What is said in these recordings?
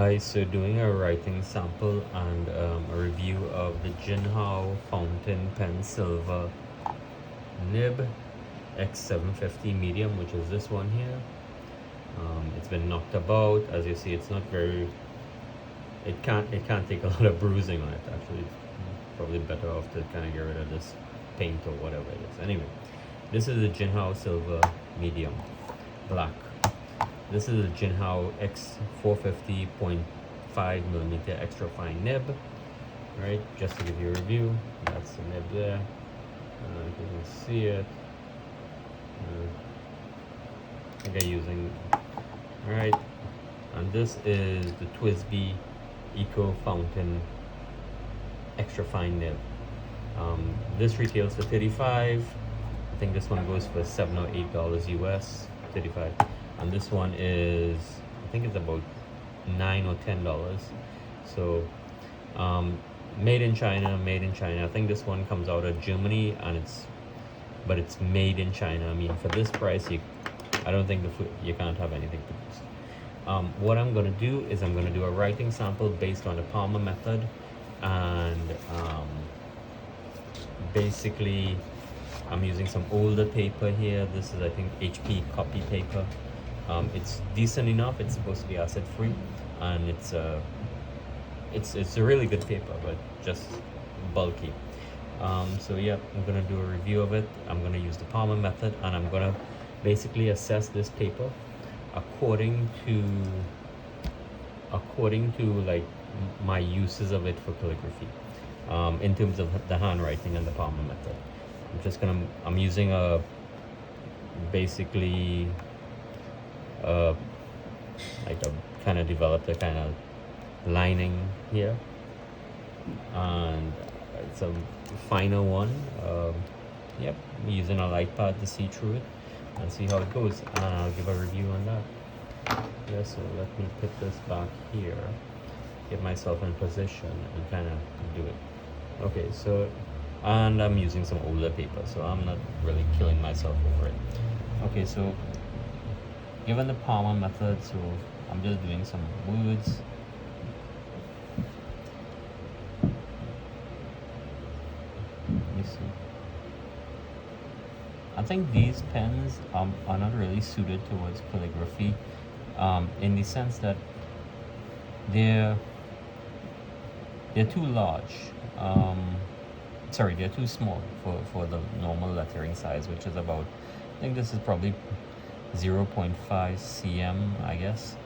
Hi, so doing a writing sample and a review of the Jinhao Fountain Pen Silver Nib X750 medium, which is this one here. It's been knocked about. As you see, it's not very, it can't take a lot of bruising on it. Actually, it's probably better off to kind of get rid of this paint or whatever it is. Anyway, this is the Jinhao Silver Medium Black. This is a Jinhao X450 0.5mm extra fine nib. Right, just to give you a review, that's the nib there. If you can see it, I think I'm using. All right, and this is the TWSBI ECO Fountain extra fine nib. This retails for $35. I think this one goes for $7 or $8 US. 35. And this one is, I think it's about $9 or $10. So made in China. I think this one comes out of Germany, and it's made in China. I mean, for this price, I don't think you can't have anything produced. What I'm going to do is I'm going to do a writing sample based on the Palmer method, and basically I'm using some older paper here. This is, I think, HP copy paper. It's decent enough. It's supposed to be acid free, and it's a really good paper, but just bulky. So yeah, I'm gonna do a review of it. I'm gonna use the Palmer method, and I'm gonna basically assess this paper according to like my uses of it for calligraphy, in terms of the handwriting and the Palmer method. I'm using basically like a kind of developed a kind of lining here, and it's a finer one. Yep, I'm using a light pad to see through it and see how it goes, and I'll give a review on that. Yeah, so let me put this back here, get myself in position and kind of do it. Okay, so, and I'm using some older paper, so I'm not really killing myself over it. Okay, so given the Palmer method, so I'm just doing some words. Let me see. I think these pens are not really suited towards calligraphy, in the sense that they're too large. Sorry, they're too small for the normal lettering size, which is about, I think this is probably 0.5 cm, I guess.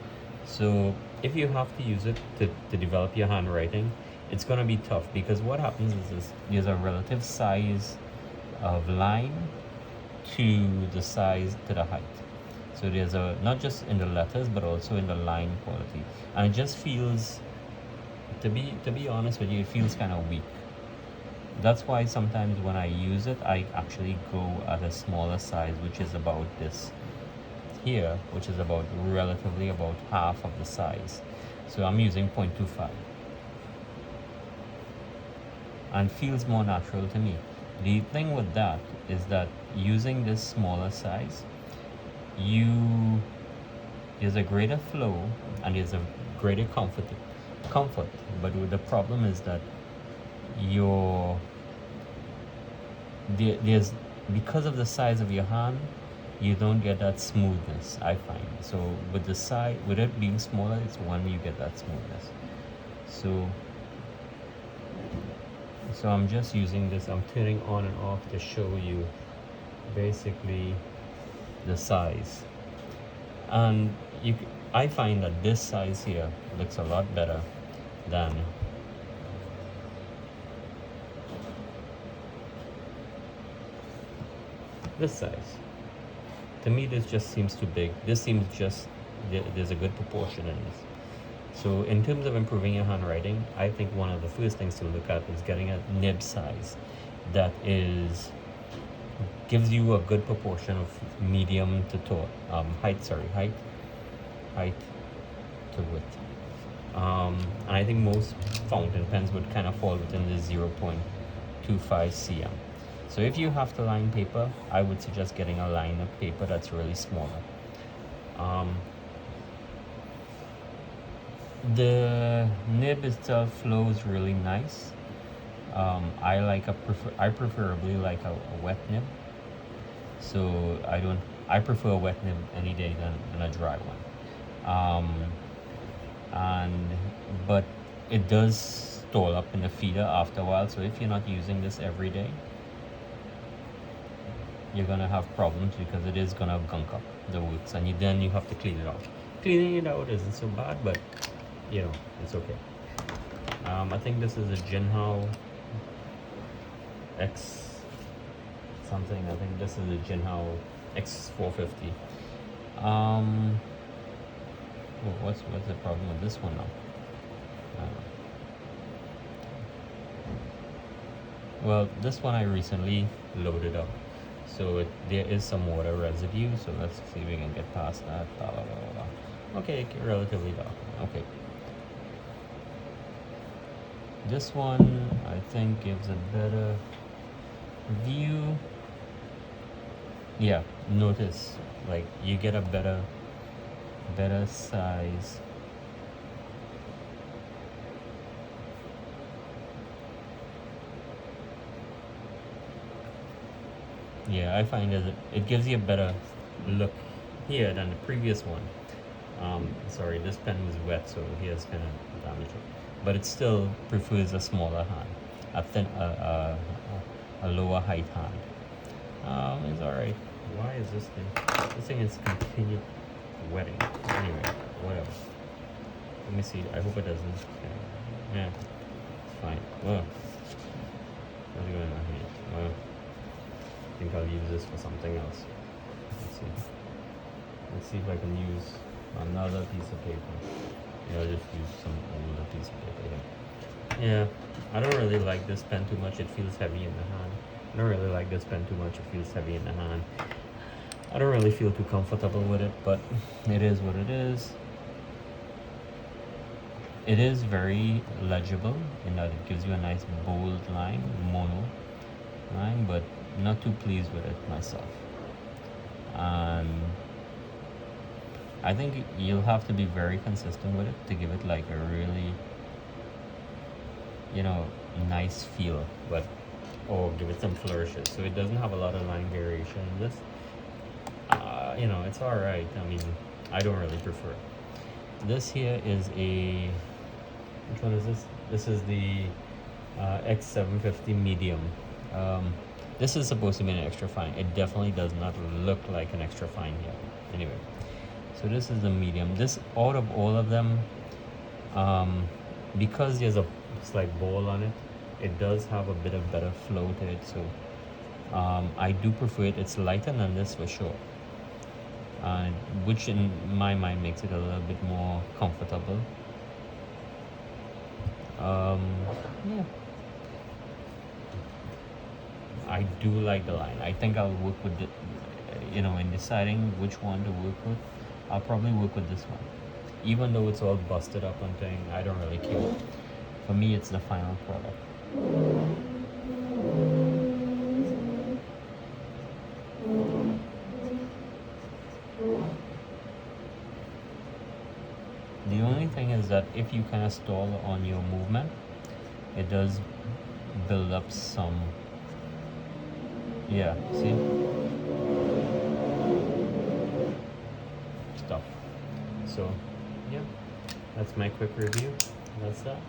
So if you have to use it to develop your handwriting, it's going to be tough, because what happens is there's a relative size of line to the height. So there's not just in the letters, but also in the line quality, and it just feels, to be honest with you, it feels kind of weak. That's why sometimes when I use it, I actually go at a smaller size, which is about this here, which is relatively about half of the size. So I'm using 0.25, and feels more natural to me. The thing with that is that using this smaller size, there's a greater flow and there's a greater comfort. But the problem is that there's, because of the size of your hand, you don't get that smoothness, I find. So with it being smaller, it's when you get that smoothness. So I'm just using this, I'm turning on and off to show you basically the size. And I find that this size here looks a lot better than this size. To me, this just seems too big. This seems just, there's a good proportion in this. So in terms of improving your handwriting, I think one of the first things to look at is getting a nib size that gives you a good proportion of medium to tall, height to width. And I think most fountain pens would kind of fall within the 0.25 cm. So if you have to line paper, I would suggest getting a line of paper that's really smaller. The nib itself flows really nice. I preferably like a wet nib, so I prefer a wet nib any day than a dry one. And but it does stall up in the feeder after a while, so if you're not using this every day, you're gonna have problems because it is gonna gunk up the woods, and then you have to clean it out. Cleaning it out isn't so bad, but you know, it's okay. I think this is a Jinhao X something. I think this is a Jinhao X450. What's the problem with this one now? Well, this one I recently loaded up, so there is some water residue. So let's see if we can get past that. Okay, relatively dark. Okay. This one I think gives a better view. Yeah, notice like you get a better size. Yeah, I find it gives you a better look here than the previous one. Sorry, this pen was wet, so here's kind of damaged, but it still prefers a smaller hand, a lower height hand. It's alright. Why is this thing? This thing is continued wetting. Anyway, whatever. Let me see. I hope it doesn't. Yeah, it's fine. Well, what's going on here? Well, I think I'll use this for something else. Let's see if I can use another piece of paper. Yeah, I'll just use some older piece of paper here. Yeah, I don't really like this pen too much. It feels heavy in the hand. I don't really like this pen too much. It feels heavy in the hand. I don't really feel too comfortable with it, but it is what it is. It is very legible in that it gives you a nice bold line, mono line, but not too pleased with it myself. And I think you'll have to be very consistent with it to give it like a really, nice feel, or give it some flourishes. So it doesn't have a lot of line variation in this. It's all right. I mean, I don't really prefer it. This here is which one is this? This is the X750 medium. This is supposed to be an extra fine. It definitely does not look like an extra fine here. Anyway, so this is the medium. This, out of all of them, because there's a slight ball on it, it does have a bit of better flow to it. So I do prefer it. It's lighter than this for sure, which in my mind makes it a little bit more comfortable. Yeah, I do like the line. I think I'll work with it, in deciding which one to work with. I'll probably work with this one, even though it's all busted up and thing. I don't really care. For me, it's the final product. The only thing is that if you kind of stall on your movement, it does build up some, see, stuff. So yeah, that's my quick review. That's that.